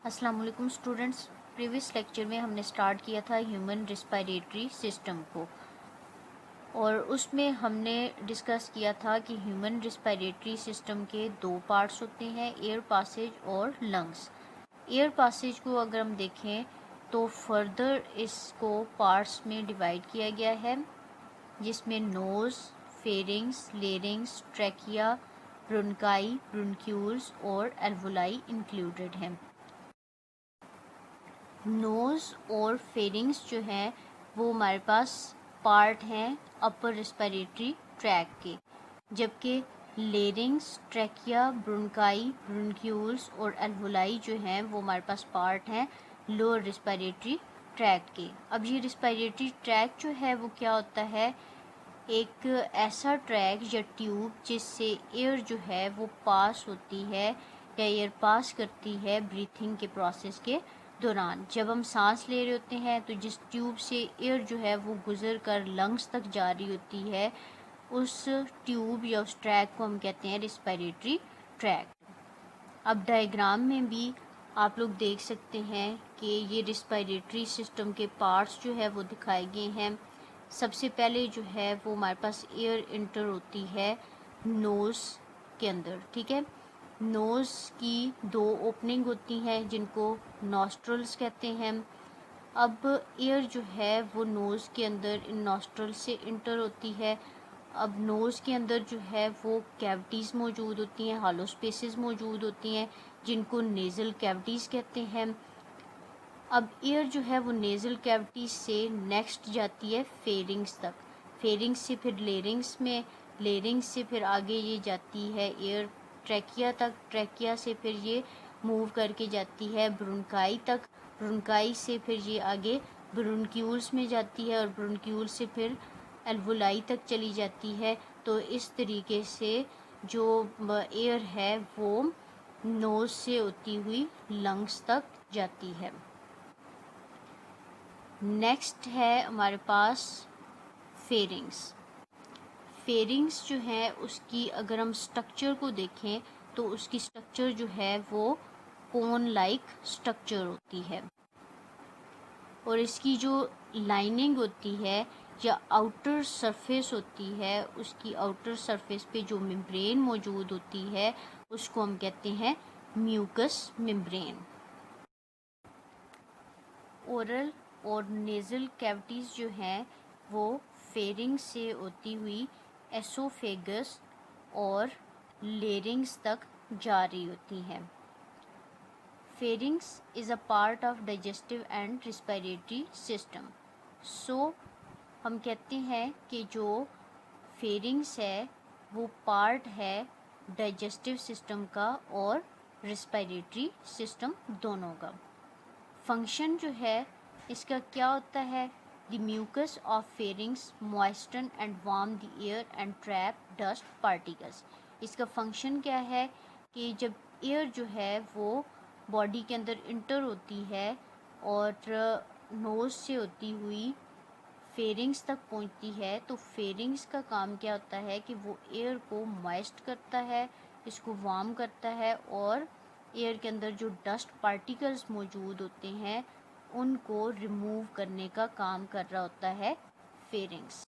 अस्सलाम वालेकुम students. Previous lecture में हमने स्टार्ट किया था ह्यूमन रिस्पायरेटरी सिस्टम को, और उसमें हमने डिस्कस किया था कि ह्यूमन रिस्पायरेटरी सिस्टम के दो पार्ट्स होते हैं, एयर पासेज और लंग्स। एयर पासेज को अगर हम देखें तो फर्दर इसको पार्ट्स में डिवाइड किया गया है, जिसमें nose, pharynx, larynx, trachea, bronchi, bronchioles और एल्वोलाई इंक्लूडेड हैं। नोज़ और फेरिंग्स जो हैं वो हमारे पास पार्ट हैं अपर रिस्पायरेटरी ट्रैक के, जबकि लेरिंग्स, ट्रैकिया, ब्रोंकाई, ब्रोंक्यूल्स और एल्वोलाई जो हैं वो हमारे पास पार्ट हैं लोअर रिस्पायरेटरी ट्रैक के। अब ये रिस्पायरेटरी ट्रैक जो है वो क्या होता है? एक ऐसा ट्रैक या ट्यूब जिससे एयर जो है वो पास होती है या एयर पास करती है ब्रीथिंग के प्रोसेस के दौरान। जब हम सांस ले रहे होते हैं तो जिस ट्यूब से एयर जो है वो गुजर कर लंग्स तक जा रही होती है, उस ट्यूब या उस ट्रैक को हम कहते हैं रिस्पायरेटरी ट्रैक। अब डायग्राम में भी आप लोग देख सकते हैं कि ये रिस्पायरेटरी सिस्टम के पार्ट्स जो है वो दिखाए गए हैं। सबसे पहले जो है वो हमारे पास एयर इंटर होती है नोज़ के अंदर, ठीक है। नोज़ की दो ओपनिंग होती हैं जिनको नॉस्ट्रल्स कहते हैं। अब एयर जो है वो नोज़ के अंदर इन नॉस्ट्रल से इंटर होती है। अब नोज़ के अंदर जो है वो कैविटीज़ मौजूद होती हैं, हॉलो स्पेसेस मौजूद होती हैं जिनको नेज़ल कैविटीज़ कहते हैं। अब एयर जो है वो नेज़ल कैविटी से नेक्स्ट जाती है फेरिंग्स तक, फेरिंग्स से फिर लेरिंग्स में, लेरिंग्स से फिर आगे ये जाती है एयर ट्रैकिया तक, ट्रैकिया से फिर ये मूव करके जाती है ब्रोंकाई तक, ब्रोंकाई से फिर ये आगे ब्रोंक्यूल्स में जाती है और ब्रोंक्यूल से फिर एल्वोलाई तक चली जाती है। तो इस तरीके से जो एयर है वो नोज़ से होती हुई लंग्स तक जाती है। नेक्स्ट है हमारे पास फेरिंग्स। फेरिंग्स जो है उसकी अगर हम स्ट्रक्चर को देखें तो उसकी स्ट्रक्चर जो है वो कोन लाइक स्ट्रक्चर होती है, और इसकी जो लाइनिंग होती है या आउटर सरफेस होती है, उसकी आउटर सरफेस पे जो मेम्ब्रेन मौजूद होती है उसको हम कहते हैं म्यूकस मेम्ब्रेन। ओरल और नेज़ल कैविटीज़ जो हैं वो फेरिंग्स से होती हुई एसोफेगस और लेरिंग्स तक जा रही होती हैं। Pharynx is a part of digestive and respiratory system. So हम कहते हैं कि जो फेरिंग्स है वो पार्ट है डाइजेस्टिव सिस्टम का और रिस्पायरेटरी सिस्टम दोनों का। फंक्शन जो है इसका क्या होता है? The mucus of pharynx moisten and warm the air and trap dust particles. इसका फंक्शन क्या है कि जब एयर जो है वो बॉडी के अंदर इंटर होती है और नोज़ से होती हुई फेरिंग्स तक पहुंचती है, तो फेरिंग्स का काम क्या होता है कि वो एयर को मॉइस्ट करता है, इसको वार्म करता है, और एयर के अंदर जो डस्ट पार्टिकल्स मौजूद होते हैं उनको रिमूव करने का काम कर रहा होता है फेरिंग्स।